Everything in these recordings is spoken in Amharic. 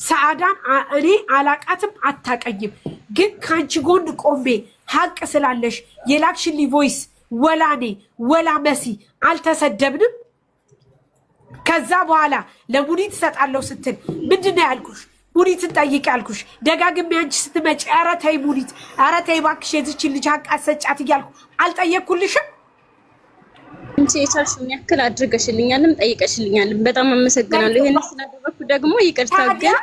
ሰዓዳን እኔ አላቃትም አታቀኝም፣ ግን ካንቺ ጎን ቆሜ ሀቅ ስላለሽ የላክሽልኝ ቮይስ ወላኔ ወላ መሲ አልተሰደብንም። ከዛ በኋላ ለሙኒት እሰጣለሁ ስትል ምንድነው ያልኩሽ? ሙኒትን ጠይቂ ያልኩሽ ደጋግሜ አንቺ ስትመጪ ኧረ ተይ ሙኒት፣ ኧረ ተይ እባክሽ የዚችን ልጅ ሀቅ አሰጫት እያልኩ አልጠየቅኩልሽም? አንቺ የቻልሽውን ያክል አድርገሽልኛልም ጠይቀሽልኛልም። በጣም አመሰግናለሁ። ይሄን ስላደረኩ ደግሞ ይቅርታ። ግን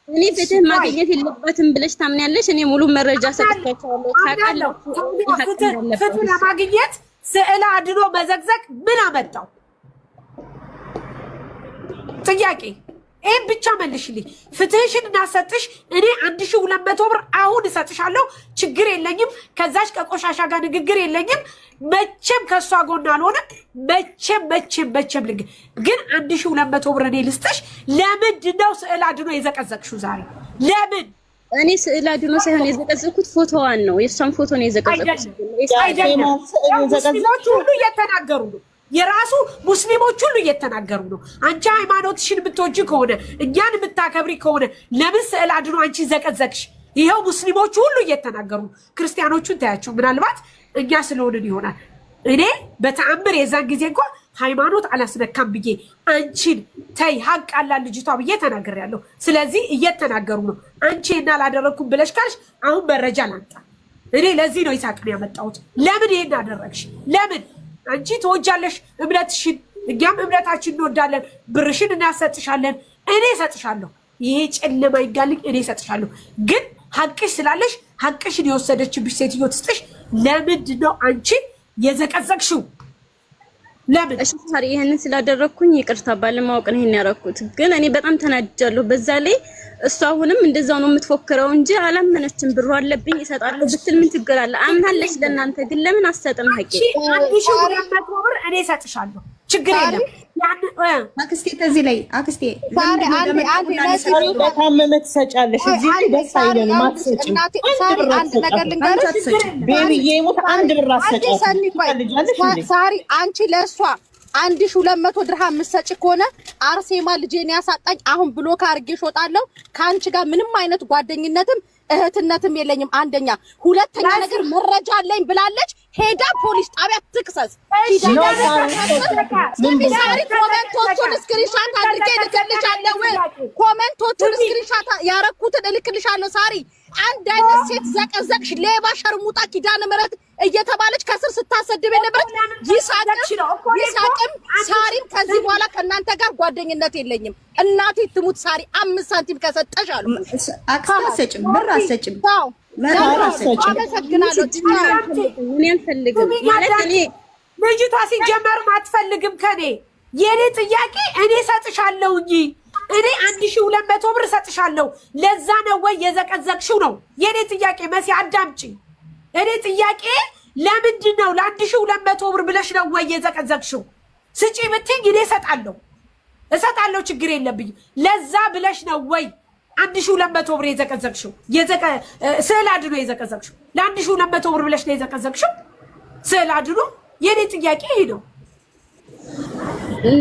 እኔ ፍትህ ማግኘት የለባትም ብለሽ ታምኛለሽ? እኔ ሙሉ መረጃ ሰጥቻለሁ። ታውቃለህ፣ ፍትህ ለማግኘት ስዕል አድኖ መዘግዘግ ምን አመጣው? ጥያቄ ይሄን ብቻ መልሽልኝ። ፍትህሽን እናሰጥሽ። እኔ 1200 ብር አሁን እሰጥሻለሁ፣ ችግር የለኝም። ከዛች ከቆሻሻ ጋር ንግግር የለኝም። መቼም ከሷ ጎን አልሆነም። መቼም ግን 1200 ብር እኔ ልስጥሽ። ለምንድን ነው ስዕል አድኖ የዘቀዘቅሽው ዛሬ? ለምን? እኔ ስዕል አድኖ ሳይሆን የዘቀዘቅኩት ፎቶዋን ነው። የሷን ፎቶ ነው የዘቀዘቅኩት። ሙስሊሞች ሁሉ እየተናገሩ ነው። የራሱ ሙስሊሞች ሁሉ እየተናገሩ ነው። አንቺ ሃይማኖትሽን የምትወጂ ከሆነ እኛን የምታከብሪ ከሆነ ለምን ስዕል አድኖ አንቺ ዘቀዘቅሽ? ይኸው ሙስሊሞቹ ሁሉ እየተናገሩ ነው። ክርስቲያኖቹን ታያቸው፣ ምናልባት እኛ ስለሆንን ይሆናል። እኔ በተአምር የዛን ጊዜ እንኳን ሃይማኖት አላስነካም ብዬ አንቺን ተይ ሀቅ አላት ልጅቷ ብዬ ተናግሬያለሁ። ስለዚህ እየተናገሩ ነው። አንቺ እና አላደረኩም ብለሽ ካልሽ አሁን መረጃ ላምጣ። እኔ ለዚህ ነው ይሳቅን ያመጣሁት። ለምን ይሄን አደረግሽ? ለምን? አንቺ ትወጃለሽ እምነትሽን፣ እኛም እምነታችን እንወዳለን። ብርሽን እናሰጥሻለን፣ እኔ እሰጥሻለሁ። ይሄ ጨለማ ይጋልኝ፣ እኔ እሰጥሻለሁ። ግን ሀቅሽ ስላለሽ ሀቅሽን የወሰደችብሽ ሴትዮ ትስጥሽ። ለምንድን ነው አንቺ የዘቀዘቅሽው? ለምን? እሺ ታሪ ይሄንን ስላደረኩኝ ይቅርታ፣ ባለማወቅ ነው ይሄን ያደረኩት። ግን እኔ በጣም ተናድጃለሁ። በዛ ላይ እሷ አሁንም እንደዛው ነው የምትፎክረው እንጂ አላመነችም። ብሩ አለብኝ ይሰጣሉ ብትል ምን ችግር አለ? አምናለች ለእናንተ። ግን ለምን አሰጥም? ሀቂ አንቺ 1200 ብር እኔ እሰጥሻለሁ፣ ችግር የለም። አክስቴ ተዚህ ላይ አክስቴ ለታመመ ትሰጫለሽ። እዚህ ደስ አይለንም። አትሰጭም። አንድ ነገር ልንገርሽ ቤቢዬ ሞት አንድ ብር አትሰጫለሽ። ሳሪ አንቺ ለእሷ 1200 ድርሃም የምትሰጪ ከሆነ አርሴማ ልጄን ያሳጣኝ አሁን ብሎክ አድርጌሽ እወጣለሁ። ከአንቺ ጋር ምንም አይነት ጓደኝነትም እህትነትም የለኝም። አንደኛ፣ ሁለተኛ ነገር መረጃ አለኝ ብላለች። ሄዳ ፖሊስ ጣቢያ ትክሰስ። ሳሪ ኮሜንቶቹን ስክሪንሻት አድርጌ እልክልሻለሁ። ኮሜንቶቹን ስክሪንሻት ያረኩትን እልክልሻለሁ። ሳሪ አንድ አይነት ሴት ዘቀዘቅሽ፣ ሌባ፣ ሸርሙጣ፣ ኪዳነ ምህረት እየተባለች ከስር ስታሰድብ የነበረች ይሳቅም ሳሪም ከዚህ በኋላ ከእናንተ ጋር ጓደኝነት የለኝም። እናቴ ትሙት ሳሪ 5 ሳንቲም ከሰጠሽ አሉ አክሰጭም ብር አሰጭም አመሰግናለሁ። እኔ አልፈልግም ማለት እኔ ልጅቷ ሲጀመርም አትፈልግም ከኔ። የኔ ጥያቄ እኔ ሰጥሻለሁ እንጂ እኔ 1200 ብር ሰጥሻለሁ። ለዛ ነው ወይ የዘቀዘቅሽው ነው የኔ ጥያቄ። መሲ አዳምጪ። እኔ ጥያቄ ለምንድን ነው ለ1200 ብር ብለሽ ነው ወይ የዘቀዘቅሽው? ስጪ ብትይኝ እኔ እሰጣለሁ፣ ችግር የለብኝም። ለዛ ብለሽ ነው ወይ 1200 ብር የዘቀዘቅሽው? ስዕል አድኖ የዘቀዘቅሽው ለ1200 ብር ብለሽ ነው የዘቀዘቅሽው? ስዕል አድኖ የኔ ጥያቄ ይሄ ነው።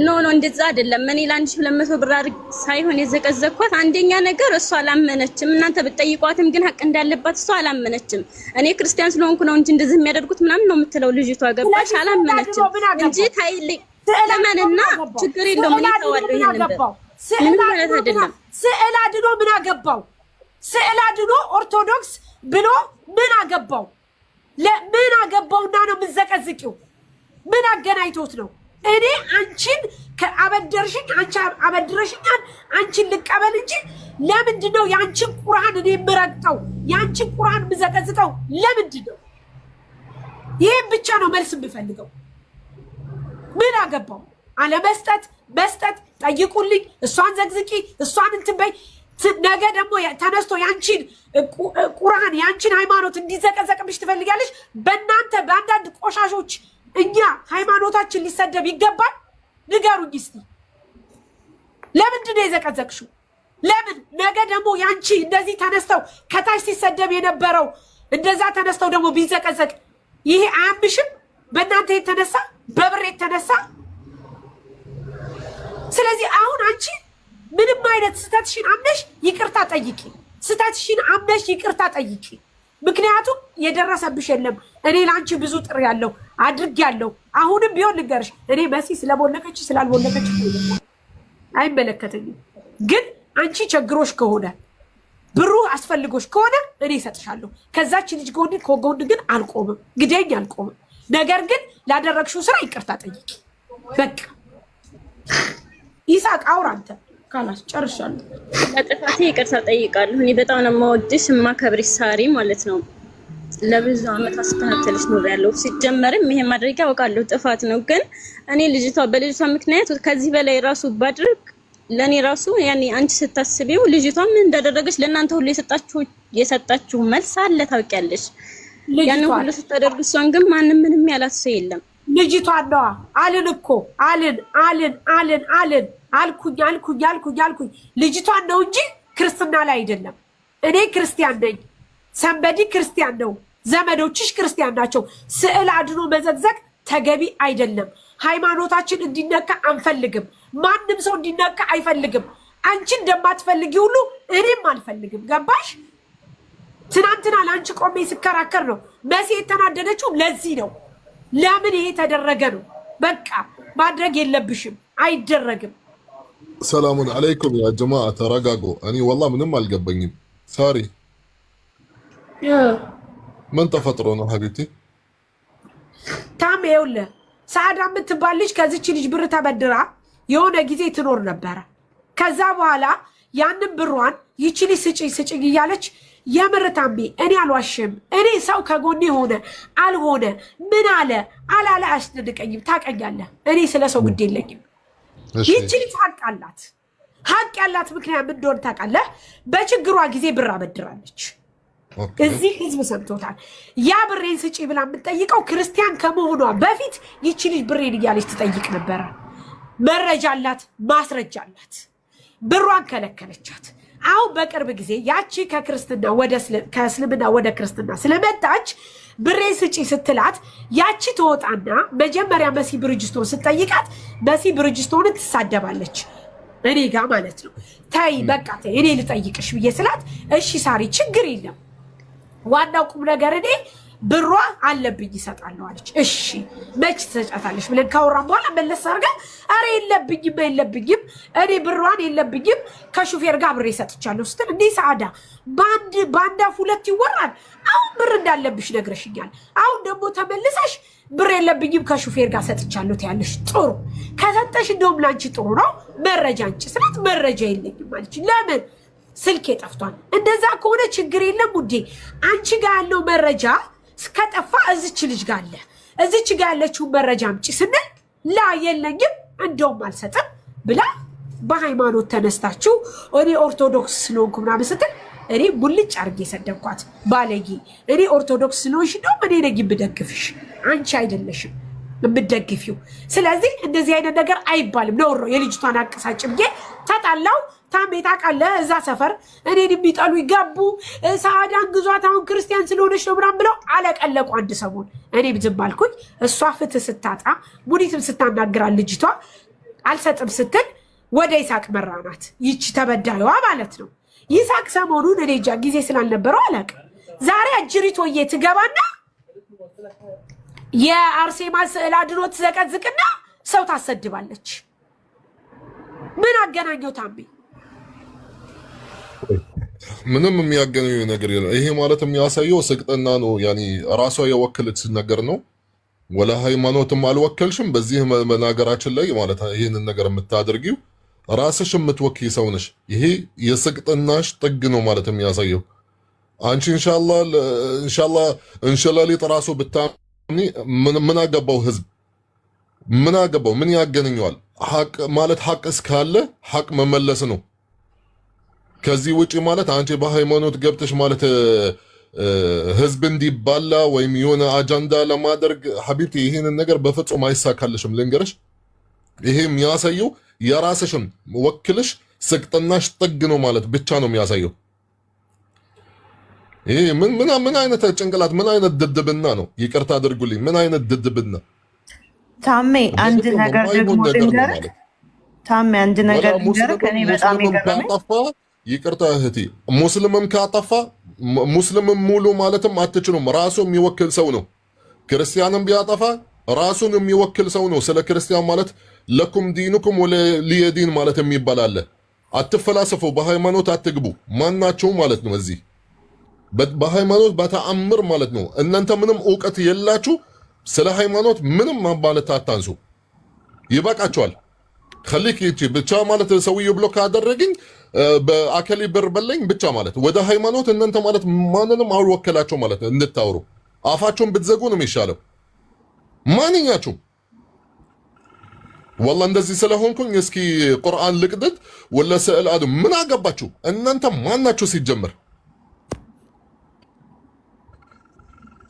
ኖ እንደዛ አይደለም። እኔ ለ1200 ብር ሳይሆን የዘቀዘቅኳት አንደኛ ነገር እሷ አላመነችም። እናንተ ብትጠይቋትም ግን ሀቅ እንዳለባት እሷ አላመነችም። እኔ ክርስቲያን ስለሆንኩ ነው እንጂ እንደዚህ የሚያደርጉት ምናምን ነው የምትለው ልጅቷ። ገባሽ? አላመነችም እንጂ ታይልኝ ለማንና ችግር የለውም። እኔ ተዋለሁ። ይሄን ነበር ምን ማለት አይደለም። ስዕል አድኖ ምን አገባው? ስዕል አድኖ ኦርቶዶክስ ብሎ ምን አገባው? ለምን አገባውና ነው የምትዘቀዝቂው? ምን አገናኝቶት ነው? እኔ አንቺን ከአበደርሽኝ አንቺ አበድረሽኛል፣ አንቺን ልቀበል እንጂ ለምንድን ነው የአንቺን ቁርአን እኔ የምረግጠው? የአንቺን ቁርአን የምዘቀዝቀው ለምንድን ነው? ይሄን ብቻ ነው መልስ የምፈልገው። ምን አገባው? አለመስጠት መስጠት፣ ጠይቁልኝ፣ እሷን ዘግዝቂ፣ እሷን እንትን በይ። ነገ ደግሞ ተነስቶ ያንቺን ቁርአን ያንቺን ሃይማኖት እንዲዘቀዘቅብሽ ትፈልጊያለሽ? በእናንተ በአንዳንድ ቆሻሾች እኛ ሃይማኖታችን ሊሰደብ ይገባል? ንገሩኝ እስቲ። ለምንድን ነው የዘቀዘቅሽው? ለምን? ነገ ደግሞ ያንቺ እንደዚህ ተነስተው ከታች ሲሰደብ የነበረው እንደዛ ተነስተው ደግሞ ቢዘቀዘቅ ይሄ አያምሽም? በእናንተ የተነሳ በብር የተነሳ። ስለዚህ አሁን አንቺ ምንም አይነት ስተትሽን አምነሽ ይቅርታ ጠይቂ። ስተትሽን አምነሽ ይቅርታ ጠይቂ። ምክንያቱም የደረሰብሽ የለም። እኔ ላንቺ ብዙ ጥሪ ያለው አድርግ ያለው አሁንም ቢሆን ልንገርሽ፣ እኔ መሲ ስለቦለከች ስላልቦለከች አይመለከተኝም። ግን አንቺ ቸግሮሽ ከሆነ ብሩ አስፈልጎሽ ከሆነ እኔ እሰጥሻለሁ። ከዛች ልጅ ጎን ግን አልቆምም፣ ግደኝ አልቆምም። ነገር ግን ላደረግሽው ስራ ይቅርታ ጠይቂ። በቃ ይሳቅ አውራ አንተ ካላስ ጨርሻለሁ። ለጥፋቴ ይቅርታ ጠይቃለሁ። እኔ በጣም ነው የማወድሽ የማከብርሽ ሳሪ ማለት ነው። ለብዙ አመት አስተካክለሽ ኖሬያለሁ። ሲጀመርም ይሄ ማድረግ ያውቃለሁ ጥፋት ነው። ግን እኔ በልጅቷ ምክንያት ከዚህ በላይ ራሱ ባድርግ ለኔ ራሱ ያኔ አንቺ ስታስቢው ልጅቷ ምን እንዳደረገች ለእናንተ ሁሉ የሰጣችሁ መልስ አለ ታውቂያለሽ። ያንን ሁሉ ስታደርጉ እሷን ግን ማንም ምንም ያላት ሰው የለም። ልጅቷ ነዋ አልን እኮ አልን አልኩኝ ልጅቷን ነው እንጂ ክርስትና ላይ አይደለም። እኔ ክርስቲያን ነኝ፣ ሰንበዲ ክርስቲያን ነው፣ ዘመዶችሽ ክርስቲያን ናቸው። ስዕል አድኖ መዘግዘግ ተገቢ አይደለም። ሃይማኖታችን እንዲነካ አንፈልግም። ማንም ሰው እንዲነካ አይፈልግም። አንቺ እንደማትፈልጊ ሁሉ እኔም አልፈልግም። ገባሽ? ትናንትና ለአንቺ ቆሜ ስከራከር ነው መሲ የተናደደችው። ለዚህ ነው ለምን ይሄ ተደረገ ነው። በቃ ማድረግ የለብሽም፣ አይደረግም። ሰላሙን አለይኩም ያ ጀማዓ ተረጋጉ። እኔ والله ምንም አልገባኝም። ሳሪ ምን ተፈጥሮ ነው ሀቢብቲ? ታም ይኸውልህ ሰዓዳ የምትባል ልጅ ከዚች ልጅ ብር ተበድራ የሆነ ጊዜ ትኖር ነበረ። ከዛ በኋላ ያንን ብሯን ይቺ ልጅ ስጭኝ እያለች የምርታምቢ እኔ አልዋሽም። እኔ ሰው ከጎኔ ሆነ አልሆነ ምን አለ አላለ አያስደንቀኝም። ታውቀኛለህ፣ እኔ ስለ ሰው ግድ የለኝም። ይቺ ልጅ ሀቅ ያላት ምክንያት ምን እንደሆነ ታውቃለህ? በችግሯ ጊዜ ብር አበድራለች። እዚህ ህዝብ ሰምቶታል። ያ ብሬን ስጪ ብላ የምትጠይቀው ክርስቲያን ከመሆኗ በፊት ይቺ ልጅ ብሬን እያለች ትጠይቅ ነበረ። መረጃ አላት፣ ማስረጃ አላት። ብሯን ከለከለቻት። አሁን በቅርብ ጊዜ ያቺ ከእስልምና ወደ ክርስትና ስለመጣች ብሬን ስጪ ስትላት ያቺ ተወጣና መጀመሪያ መሲ ብርጅስቶን ስትጠይቃት መሲ ብርጅስቶን ትሳደባለች። እኔ ጋር ማለት ነው። ታይ በቃ ታይ እኔ ልጠይቅሽ ብዬ ስላት እሺ ሳሪ ችግር የለም ዋናው ቁም ነገር እኔ ብሯ አለብኝ ይሰጣለሁ አለች። እሺ መች ትሰጫታለሽ ብለን ካወራን በኋላ መለስ አድርጋ አረ የለብኝም እኔ ብሯን የለብኝም ከሹፌር ጋር ብሬ ሰጥቻለሁ ስትል እንዴ ሰዓዳ ባንዳ ሁለት ይወራል። አሁን ብር እንዳለብሽ ነግረሽኛል። አሁን ደግሞ ተመልሰሽ ብር የለብኝም ከሹፌር ጋር ሰጥቻለሁ ትያለሽ። ጥሩ ከሰጠሽ እንደውም ላንቺ ጥሩ ነው መረጃ አንቺ ስላት መረጃ የለኝም አለች። ለምን ስልኬ ጠፍቷል። እንደዛ ከሆነ ችግር የለም ውዴ አንቺ ጋር ያለው መረጃ እስከጠፋ እዚች ልጅ ጋር አለ። እዚች ጋር ያለችው መረጃ አምጪ ስንል ላ የለኝም እንደውም አልሰጥም ብላ በሃይማኖት ተነስታችሁ እኔ ኦርቶዶክስ ስለሆንኩ ምናምን ስትል እኔ ሙልጭ አድርጌ ሰደብኳት። ባለጌ እኔ ኦርቶዶክስ ስለሆንሽ እንደውም እኔ ነኝ የምደግፍሽ አንቺ አይደለሽም የምትደግፊው። ስለዚህ እንደዚህ አይነት ነገር አይባልም። ነው የልጅቷን አቀሳጭ ብዬ ተጣላው። ታሜ ታውቃለህ እዛ ሰፈር እኔን የሚጠሉ ይገቡ ሰዓዳን ግዟት አሁን ክርስቲያን ስለሆነች ነው ምናምን ብለው አለቀለቁ አንድ ሰሞን። እኔም ዝም አልኩኝ። እሷ ፍትህ ስታጣ ሙኒትም ስታናግራል ልጅቷ አልሰጥም ስትል ወደ ይሳቅ መራናት። ይቺ ተበዳዩዋ ማለት ነው። ይሳቅ ሰሞኑን እኔ እንጃ ጊዜ ስላልነበረው አላውቅም። ዛሬ አጅሪቶዬ ትገባና የአርሴማ ስዕል አድኖ ትዘቀዝቅና ሰው ታሰድባለች። ምን አገናኘው ታሜ? ምንም የሚያገናኘው ነገር የለም። ይሄ ማለት የሚያሳየው ስቅጥና ነው። ያኒ ራሷ የወከለች ነገር ነው። ወላ ሃይማኖትም አልወከልሽም። በዚህ መናገራችን ላይ ማለት ይሄንን ነገር የምታደርጊው ራስሽ የምትወክይ ሰው ነሽ። ይሄ የስቅጥናሽ ጥግ ነው ማለት የሚያሳየው። አንቺ ኢንሻአላህ እንሽላሊጥ ራሱ ብታምኒ ምን አገባው ህዝብ? ምን አገባው? ምን ያገናኘዋል? ሐቅ ማለት ሐቅ እስካለ ሐቅ መመለስ ነው። ከዚህ ውጪ ማለት አንቺ በሃይማኖት ገብተሽ ማለት ህዝብ እንዲባላ ወይም የሆነ አጀንዳ ለማድረግ ሐቢብቲ ይሄንን ነገር በፍጹም አይሳካልሽም። ልንገርሽ፣ ይሄ የሚያሳየው የራስሽን ወክልሽ ስቅጥናሽ ጥግ ነው ማለት ብቻ ነው የሚያሳየው። ይሄ ምን አይነት ጭንቅላት ምን አይነት ድድብና ነው? ይቅርታ አድርጉልኝ። ምን አይነት ድድብና ታሜ አንድ ነገር ደግሞ ልንገርህ ታም አንድ ነገር ልንገርህ ከኔ በጣም ይገርመኝ ይቅርታ እህቴ ሙስሊምም ካጠፋ ሙስሊምም ሙሉ ማለትም አትችሉም ራሱ የሚወክል ሰው ነው ክርስቲያንም ቢያጠፋ ራሱን የሚወክል ሰው ነው ስለ ክርስቲያን ማለት ለኩም ዲኑኩም ወለሊየዲን ማለት የሚባል አለ አትፈላሰፉ በሃይማኖት አትግቡ ማናቸው ማለት ነው እዚህ በሃይማኖት በተአምር ማለት ነው እናንተ ምንም ዕውቀት የላችሁ ስለ ሃይማኖት ምንም ማለት አታንሱ ይበቃችኋል خليك يجي ብቻ ማለት ሰውዬው ብሎክ አደረገኝ በአከሊ ብር በለኝ ብቻ ማለት ወደ ሃይማኖት እናንተ ማለት ማንንም አልወከላችሁ ማለት እንድታወሩ አፋችሁን ብትዘጉ ነው የሚሻለው ማንኛችሁ والله እንደዚህ ስለሆንኩኝ እስኪ ቁርአን ልቅደድ ወላ ስዕል አዱ ምን አገባችሁ እናንተ ማናችሁ ሲጀምር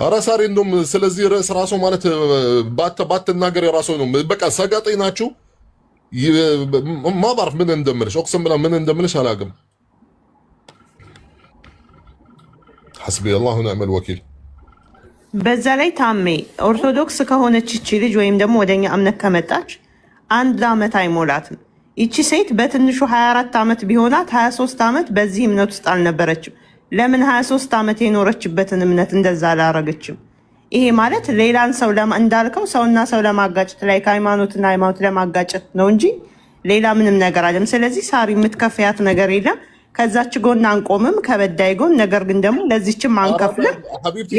አራሳሪ እንደም ስለዚህ ራስ ራሱ ማለት ባትናገር የራሱ ነው በቃ ሰጋጤ ናችሁ ما بعرف من اندمرش اقسم بالله من اندمرش هلاقم حسبي الله ونعم الوكيل በዛ ላይ ታሜ ኦርቶዶክስ ከሆነች እቺ ልጅ ወይም ደግሞ ወደኛ እምነት ከመጣች አንድ አመት አይሞላትም እቺ ሴት በትንሹ 24 አመት ቢሆናት 23 አመት በዚህ እምነት ውስጥ አልነበረችም ለምን 23 አመት የኖረችበትን እምነት እንደዛ አላረገችም ይሄ ማለት ሌላን ሰው እንዳልከው ሰውና ሰው ለማጋጨት ላይ ሃይማኖትና ሃይማኖት ለማጋጨት ነው እንጂ ሌላ ምንም ነገር አይደለም ስለዚህ ሳሪ የምትከፍያት ነገር የለም ከዛች ጎን አንቆምም ከበዳይ ጎን ነገር ግን ደግሞ ለዚህችም አንከፍልም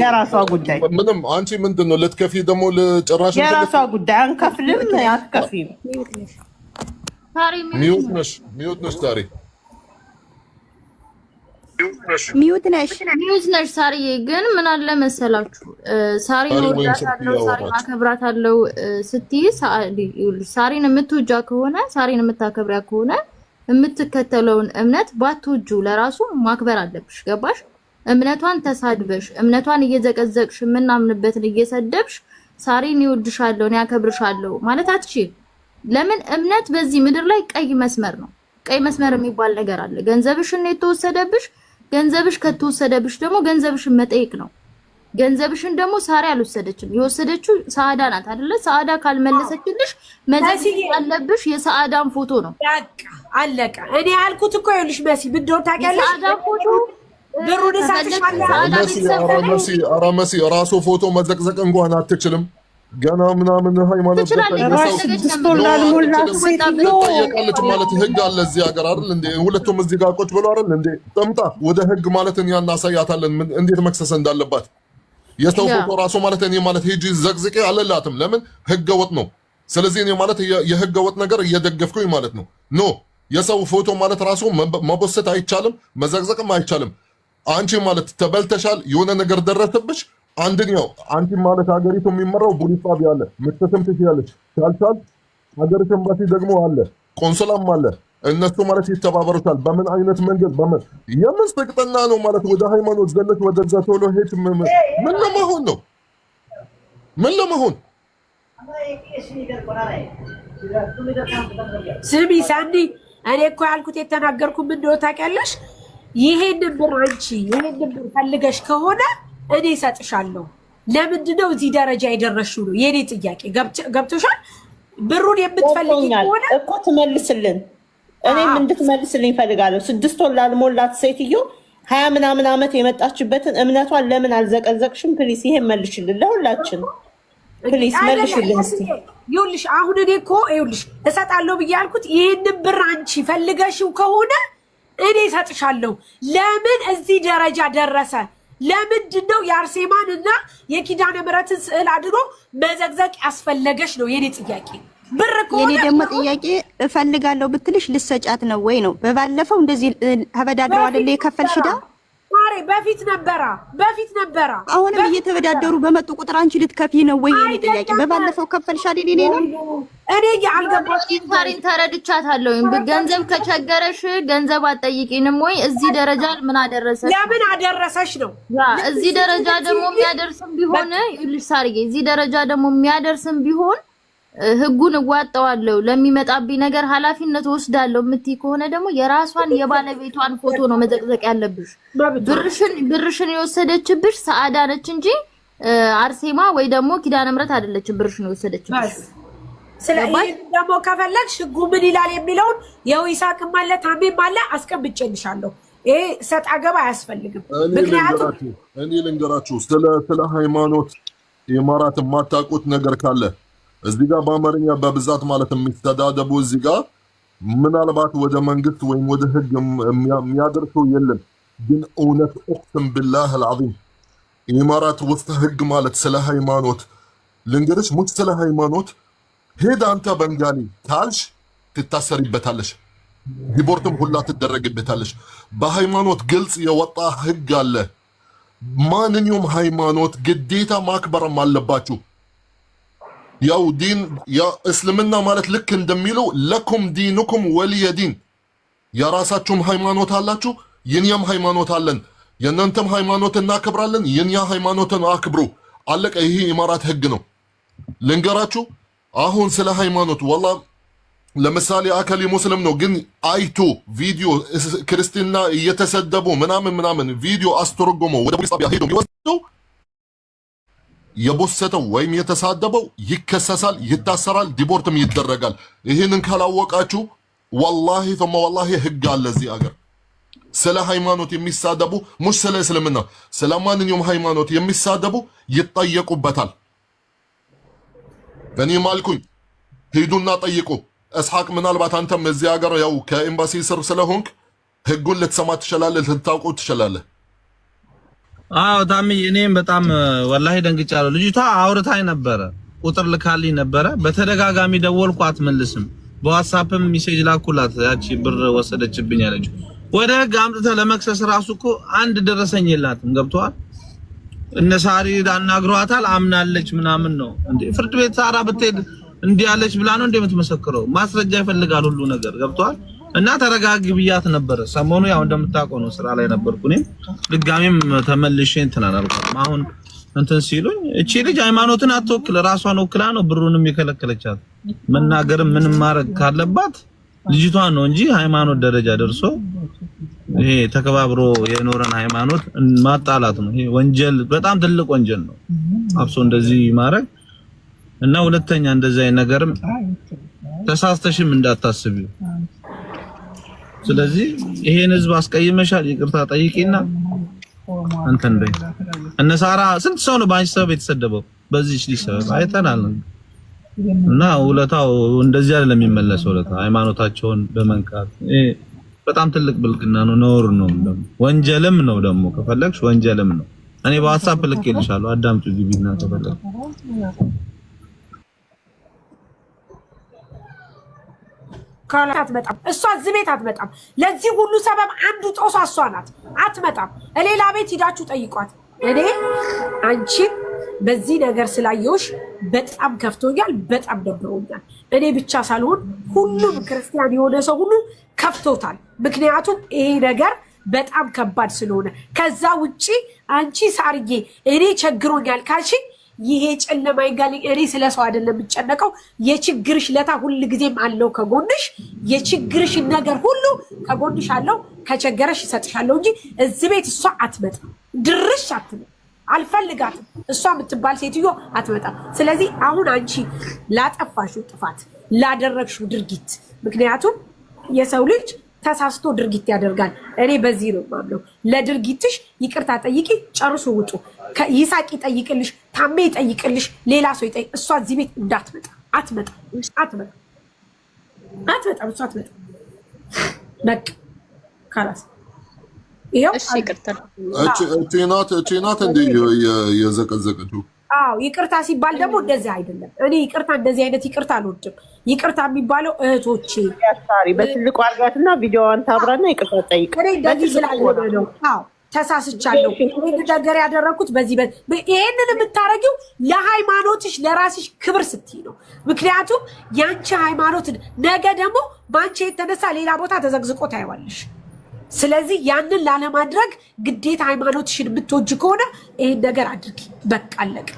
የራሷ ጉዳይ ምንም አንቺ ምንድነው ለትከፊ ደግሞ ለጭራሽ የራሷ ጉዳይ አንከፍልም አትከፊም ሳሪ ሚውት ነሽ ሳሪ ሚውት ነሽ ሳሪ ግን ምን አለ መሰላችሁ ሳሪ ወዳታለው ሳሪ ማከብራታለው ስትይ ሳሪን የምትወጃ ከሆነ ሳሪን የምታከብራ ከሆነ የምትከተለውን እምነት ባትወጁ ለራሱ ማክበር አለብሽ ገባሽ እምነቷን ተሳድበሽ እምነቷን እየዘቀዘቅሽ ምናምንበትን እየሰደብሽ ሳሪን ይወድሻለሁ ያከብርሻለሁ ማለት አትችይ ለምን እምነት በዚህ ምድር ላይ ቀይ መስመር ነው ቀይ መስመር የሚባል ነገር አለ ገንዘብሽን የተወሰደብሽ ገንዘብሽ ከተወሰደብሽ ደግሞ ገንዘብሽን መጠየቅ ነው ገንዘብሽን ደግሞ ሳሪ አልወሰደችም የወሰደችው ሰዓዳ ናት አይደለ ሰዓዳ ካልመለሰችልሽ መዘዝ ያለብሽ የሰዓዳን ፎቶ ነው በቃ አለቀ እኔ ያልኩት እኮ ይኸውልሽ መሲ ብትዶር ታውቂያለሽ ሰዓዳ ፎቶ ብሩን ሳትሻለ አራመሲ ራሱ ፎቶ መዘቅዘቅ እንኳን አትችልም ገና ምናምን ሃይማኖት ተጠየቃለች ማለት ህግ አለ እዚህ ሀገር አይደል እንዴ ሁለቱም እዚህ ጋር ቁጭ ብሎ አይደል እንዴ ጠምጣ ወደ ህግ ማለትን ያናሳያታለን እንዴት መክሰስ እንዳለባት የሰው ፎቶ ራሱ ማለት እኔ ማለት ሄጂ ዘቅዝቄ አለላትም ለምን ህገ ወጥ ነው ስለዚህ እኔ ማለት የህገ ወጥ ነገር እየደገፍኩኝ ማለት ነው ኖ የሰው ፎቶ ማለት ራሱ መቦሰት አይቻልም መዘቅዘቅም አይቻልም አንቺ ማለት ተበልተሻል የሆነ ነገር ደረሰብሽ አንደኛው አንቺ ማለት ሀገሪቱ የሚመራው ፖሊስ ጣቢያ አለ መክሰስም ትችላለች ካልቻል ሀገሪቱ ኤምባሲ ደግሞ አለ ቆንስላም አለ እነሱ ማለት ይተባበሩታል በምን አይነት መንገድ በምን የምስጥቅጥና ነው ማለት ወደ ሃይማኖት ዘለች ወደዛ ቶሎ ሄት ምን ለመሆን ነው ምን ለመሆን ስሚ ሳንዲ እኔ እኮ ያልኩት የተናገርኩ ምን እንደው ታውቂያለሽ ይሄንን ብር አንቺ ይሄንን ብር ፈልገሽ ከሆነ እኔ እሰጥሻለሁ ለምንድነው እዚህ ደረጃ የደረሽው ነው የኔ ጥያቄ ገብቶሻል ብሩን የምትፈልጊ ከሆነ እኮ ትመልስልን እኔም እንድትመልስልኝ ፈልጋለሁ 6 ወር ላልሞላት ሴትዮ 20 ምናምን አመት የመጣችበትን እምነቷን ለምን አልዘቀዘቅሽም ፕሊስ ይሄን መልሽልን ለሁላችን ፕሊስ መልሽልን እስቲ ይኸውልሽ አሁን እኔ እኮ ይኸውልሽ እሰጣለሁ ብያልኩት ይሄንን ብር አንቺ ፈልገሽው ከሆነ እኔ እሰጥሻለሁ ለምን እዚህ ደረጃ ደረሰ ለምንድነው የአርሴማን እና የኪዳነ ምሕረትን ስዕል አድኖ መዘግዘቅ ያስፈለገሽ ነው የኔ ጥያቄ ብር ከሆነ የኔ ደግሞ ጥያቄ እፈልጋለሁ ብትልሽ ልሰጫት ነው ወይ ነው በባለፈው እንደዚህ ተበዳደሩ አይደል የከፈልሽዳ ማሬ በፊት ነበራ አሁንም እየተበዳደሩ በመጡ ቁጥር አንቺ ልትከፊ ነው ወይ የኔ ጥያቄ በባለፈው ከፈልሽ አይደል እኔ ነው እኔ ያልገባኝ ታሪን ተረድቻታለሁ ገንዘብ ከቸገረሽ ገንዘብ አጠይቂንም ወይ እዚህ ደረጃ ምን አደረሰሽ ለምን አደረሰሽ ነው እዚህ ደረጃ ደግሞ የሚያደርስም ቢሆን ይልሽ ሳርዬ እዚህ ደረጃ ደግሞ የሚያደርስም ቢሆን ህጉን እዋጣዋለሁ ለሚመጣብኝ ነገር ኃላፊነት ወስዳለሁ ምትይ ከሆነ ደግሞ የራሷን የባለቤቷን ፎቶ ነው መዘቅዘቅ ያለብሽ ብርሽን የወሰደችብሽ ሰዓዳ ነች እንጂ አርሴማ ወይ ደግሞ ኪዳነ ምሕረት አይደለችም ብርሽን የወሰደችብሽ ስለዚህ ደግሞ ከፈለግሽ ህጉ ምን ይላል የሚለውን የይሳቅም አለ ታሜም አለ አስቀምጬልሻለሁ። ይሄ ሰጥ አገባ አያስፈልግም። ምክንያቱም እኔ ልንገራችሁ ስለ ሃይማኖት ኢማራት የማታውቁት ነገር ካለ እዚህ ጋር በአማርኛ በብዛት ማለት የሚስተዳደቡ እዚህ ጋር ምናልባት ወደ መንግስት ወይም ወደ ህግ የሚያደርሰው የለም። ግን እውነት እቅስም ቢላህ አልዓዚም ኢማራት ውስጥ ህግ ማለት ስለ ሃይማኖት ልንገርሽ፣ ሙች ስለ ሃይማኖት ሄድ አንተ በንጋሊ ካልሽ ትታሰሪበታለሽ፣ ዲፖርትም ሁላ ትደረግበታለሽ። በሃይማኖት ግልጽ የወጣ ህግ አለ። ማንኛውም ሃይማኖት ግዴታ ማክበርም አለባችሁ። ያው ዲን ያ እስልምና ማለት ልክ እንደሚለው ለኩም ዲኑኩም ወሊየ ዲን፣ የራሳችሁም ሃይማኖት አላችሁ፣ የኛም ሃይማኖት አለን። የእናንተም ሃይማኖት እናከብራለን፣ የኛ ሃይማኖትን አክብሩ። አለቀ። ይሄ ኢማራት ህግ ነው። ልንገራችሁ አሁን ስለ ሃይማኖት ወላ ለምሳሌ አከሊ ሙስሊም ነው ግን አይቶ ቪዲዮ ክርስቲና እየተሰደቡ ምናምን ቪዲዮ አስተረጎሞ ወደ ፖሊስ ጣቢያ ሄዶ ይወስደው የቦሰተው ወይም የተሳደበው ይከሰሳል፣ ይታሰራል፣ ዲፖርትም ይደረጋል። ይሄንን ካላወቃችሁ ወላሂ ثم والله ህግ አለ እዚህ አገር። ስለ ሃይማኖት የሚሳደቡ ሙሽ ስለ እስልምና ስለ ማንኛውም ሃይማኖት የሚሳደቡ ይጠየቁበታል። እኔ ማልኩኝ ሄዱና ጠይቁ። እስሐቅ ምናልባት አንተም እዚህ ሀገር ያው ከኤምባሲ ስር ስለሆንክ ህጉን ልትሰማ ትችላለህ፣ ልታውቁ ትችላለህ። አዎ ታሚ፣ እኔም በጣም ወላሂ ደንግጫለሁ። ልጅቷ አውርታኝ ነበረ፣ ቁጥር ልካልኝ ነበረ። በተደጋጋሚ ደወልኩ፣ አትመልስም። በዋትስአፕም ሜሴጅ ላኩላት፣ ያቺ ብር ወሰደችብኝ አለች። ወደ ህግ አምጥተህ ለመክሰስ ራሱ እኮ አንድ ደረሰኝ የላትም። ገብቶሃል? እነ ሳሪ አናግሯታል፣ አምናለች ምናምን ነው እንዴ። ፍርድ ቤት ሳራ ብትሄድ እንዲህ ያለች ብላ ነው እንደምትመሰክረው። ማስረጃ ይፈልጋል ሁሉ ነገር። ገብቷል? እና ተረጋጊ ብያት ነበረ። ሰሞኑ ያው እንደምታውቀው ነው ስራ ላይ ነበርኩ። እኔም ድጋሚም ተመልሼ እንትን አላልኩም። አሁን እንትን ሲሉኝ እቺ ልጅ ሃይማኖትን አትወክል፣ ራሷን ወክላ ነው ብሩንም የከለከለቻት። መናገርም ምንም ማድረግ ካለባት ልጅቷን ነው እንጂ ሃይማኖት ደረጃ ደርሶ ይሄ ተከባብሮ የኖረን ሃይማኖት ማጣላት ነው። ይሄ ወንጀል፣ በጣም ትልቅ ወንጀል ነው። አብሶ እንደዚህ ማድረግ እና ሁለተኛ እንደዚህ አይነት ነገርም ተሳስተሽም እንዳታስቢው። ስለዚህ ይሄን ህዝብ አስቀይመሻል፣ ይቅርታ ጠይቂና እንትን በይ። እነ ሳራ ስንት ሰው ነው ባንቺ ሰበብ የተሰደበው? በዚህ ልጅ ሰበብ አይተናል። እና ውለታው እንደዚህ አይደለም የሚመለሰው። ውለታ ሃይማኖታቸውን በመንካት በጣም ትልቅ ብልግና ነው፣ ነውር ነው፣ ወንጀልም ነው። ደግሞ ከፈለግሽ ወንጀልም ነው። እኔ በዋትስአፕ ልኬልሻለሁ፣ አዳምጪ ግቢና ከፈለግሽ ካላት አትመጣም። እሷ እዚህ ቤት አትመጣም። ለዚህ ሁሉ ሰበብ አንዱ ጦሷ እሷ ናት። አትመጣም። ሌላ ቤት ሂዳችሁ ጠይቋት። እኔ አንቺን በዚህ ነገር ስላየሁሽ በጣም ከፍቶኛል፣ በጣም ደብሮኛል። እኔ ብቻ ሳልሆን ሁሉም ክርስቲያን የሆነ ሰው ሁሉ ከፍቶታል። ምክንያቱም ይሄ ነገር በጣም ከባድ ስለሆነ። ከዛ ውጪ አንቺ ሳርዬ እኔ ቸግሮኛል ካልሽ ይሄ ጨለማ ይጋል። እኔ ስለ ሰው አይደለም የምጨነቀው። የችግርሽ ለታ ሁሉ ጊዜም አለው ከጎንሽ። የችግርሽ ነገር ሁሉ ከጎንሽ አለው። ከቸገረሽ ይሰጥሻለሁ እንጂ እዚህ ቤት እሷ አትመጣም። ድርሽ አትመጣም። አልፈልጋትም። እሷ የምትባል ሴትዮ አትመጣም። ስለዚህ አሁን አንቺ ላጠፋሽው ጥፋት ላደረግሽው ድርጊት፣ ምክንያቱም የሰው ልጅ ተሳስቶ ድርጊት ያደርጋል። እኔ በዚህ ነው የማምነው። ለድርጊትሽ ይቅርታ ጠይቂ፣ ጨርሶ ውጡ። ይሳቅ ይጠይቅልሽ፣ ታሜ ይጠይቅልሽ፣ ሌላ ሰው ይጠይቅ። እሷ እዚህ ቤት እንዳትመጣ። አትመጣም። እሷ አትመጣም። በቃ ካላስ ይሄው እሺ፣ ይቅርታ እቺ ናት እንደ የዘቀዘቀችው። አዎ ይቅርታ ሲባል ደግሞ እንደዚህ አይደለም። እኔ ይቅርታ እንደዚህ አይነት ይቅርታ አልወድም። ይቅርታ የሚባለው እህቶቼ ያሳሪ በትልቁ አድርጋትና ቪዲዮዋን ታብራና ይቅርታ ጠይቅ። እኔ እንደዚህ ስላልሆነ ነው። አዎ ተሳስቻለሁ። ይሄን ነገር ያደረኩት ይሄንን የምታረጊው ለሃይማኖትሽ ለራስሽ ክብር ስትይ ነው። ምክንያቱም ያንቺ ሃይማኖት ነገ ደግሞ በአንቺ የተነሳ ሌላ ቦታ ተዘግዝቆ ታይዋለሽ። ስለዚህ ያንን ላለማድረግ ግዴታ ሃይማኖትሽን የምትወጂ ከሆነ ይሄን ነገር አድርጊ። በቃ አለቀ።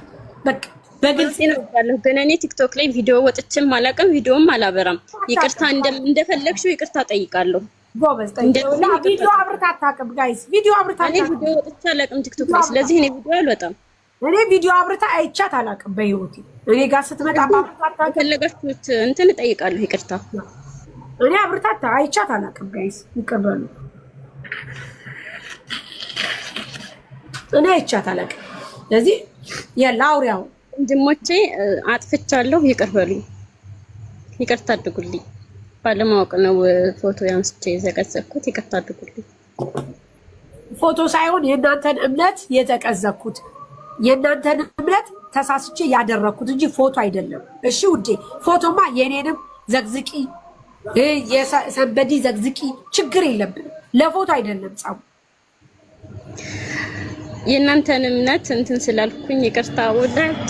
በቃ በግልጽ ነው ያለው። ግን እኔ ቲክቶክ ላይ ቪዲዮ ወጥቼም አላውቅም፣ ቪዲዮም አላበራም። ይቅርታ እንደፈለግሽው ይቅርታ ጠይቃለሁ። ጎበዝ ጠይቀውና ቪዲዮ አብርታ አታውቅም ጋይስ። ቪዲዮ አብርታ እኔ ቪዲዮ ወጥቼ አላውቅም ቲክቶክ ላይ። ስለዚህ እኔ ቪዲዮ አልወጣም። እኔ ቪዲዮ አብርታ አይቻት አላውቅም በህይወቴ። እኔ ጋር ስትመጣ አብርታ ከፈለጋችሁት እንትን እጠይቃለሁ፣ ይቅርታ። እኔ አብርታ አይቻት አላውቅም ጋይስ፣ ይቀበሉ። እኔ አይቻት አላውቅም። ስለዚህ የላውሪያው ወንድሞቼ አጥፍቻለሁ፣ ይቅርበሉ፣ ይቅርታ አድርጉልኝ። ባለማወቅ ነው ፎቶ ያንስቼ የዘቀዘቅኩት፣ ይቅርታ አድርጉልኝ። ፎቶ ሳይሆን የእናንተን እምነት የዘቀዘቅኩት፣ የእናንተን እምነት ተሳስቼ ያደረኩት እንጂ ፎቶ አይደለም። እሺ ውዴ፣ ፎቶማ የኔንም ዘግዝቂ የሰንበዲ ዘግዝቂ ችግር የለብንም። ለፎቶ አይደለም ጻው የእናንተን እምነት እንትን ስላልኩኝ ይቅርታ። ወዳት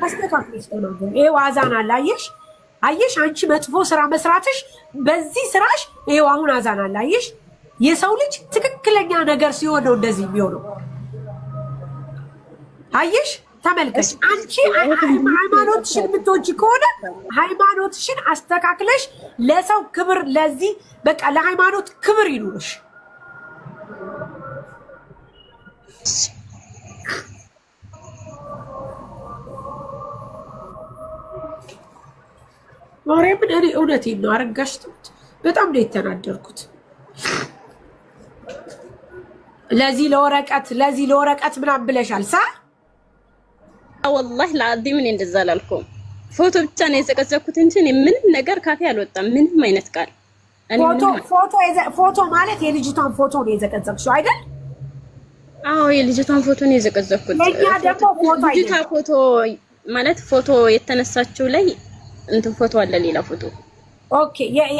አስተካክለሽ ተናገር። ይሄ ዋዛና ላየሽ አየሽ፣ አንቺ መጥፎ ስራ መስራትሽ በዚህ ስራሽ ይሄው አሁን አዛና ላየሽ። የሰው ልጅ ትክክለኛ ነገር ሲሆን ነው እንደዚህ የሚሆነው። አየሽ፣ ተመልከሽ። አንቺ ሃይማኖትሽን የምትወጂ ከሆነ ሃይማኖትሽን አስተካክለሽ ለሰው ክብር፣ ለዚህ በቃ ለሃይማኖት ክብር ይኑርሽ። ማርያምን እኔ እውነቴን ነው አረጋሽቱት። በጣም ነው የተናደርኩት። ለዚህ ለወረቀት ምናምን ብለሻል ሳ ወላሂ ለአዲም እኔ እንደዛ አላልኩም። ፎቶ ብቻ ነው የዘቀዘቅኩት እንጂ ምንም ነገር ካፌ አልወጣም። ምንም አይነት ቃል ፎቶ ማለት የልጅቷን ፎቶ ነው የዘቀዘቅሽው አይደል? አዎ የልጅቷን ፎቶ ነው የዘቀዘቅኩት። ለኛ ደግሞ ልጅቷ ፎቶ ማለት ፎቶ የተነሳችው ላይ እንትን ፎቶ አለ፣ ሌላ ፎቶ። ኦኬ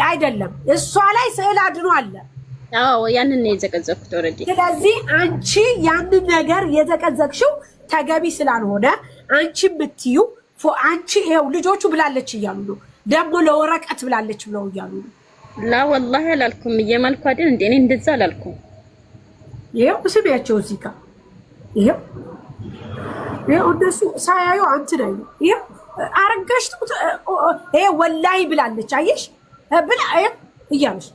አይደለም፣ እሷ ላይ ስዕል አድኖ አለ። አዎ ያንን ነው የዘቀዘቅኩት ኦልሬዲ። ስለዚህ አንቺ ያንን ነገር የዘቀዘቅሽው ተገቢ ስላልሆነ አንቺ የምትዩ አንቺ ይኸው ልጆቹ ብላለች እያሉ ነው፣ ደግሞ ለወረቀት ብላለች ብለው እያሉ ነው። ላ ወላሂ አላልኩም፣ እየማልኩ አይደል እንዴ? እኔ እንደዛ አላልኩም። ይኸው ስሚያቸው እዚህ ጋር ይኸው እነሱ ሳያዩ አንተ ነው ይኸው አረጋሽቱት። ይሄ ወላሂ ብላለች አየሽ ብላ እያለሽ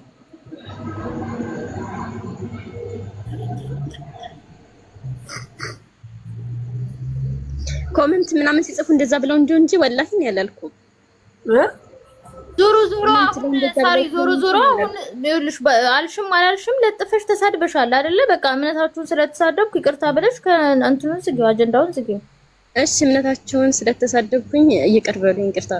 ኮሜንት ምናምን ሲጽፉ እንደዛ ብለው እንጂ ወላሂ ነው ያላልኩም። ዞሮ አሁን ሳሪ ዞሮ አሁን ይኸውልሽ አልሽም አላልሽም ለጥፈሽ ተሳድበሻል አይደለ? በቃ እምነታችሁን ስለተሳደብኩ ይቅርታ ብለሽ ከእንትኑን ዝጊው፣ አጀንዳውን ዝጊው። እሺ እምነታችሁን ስለተሳደብኩኝ ይቅር በሉኝ፣ ይቅርታ።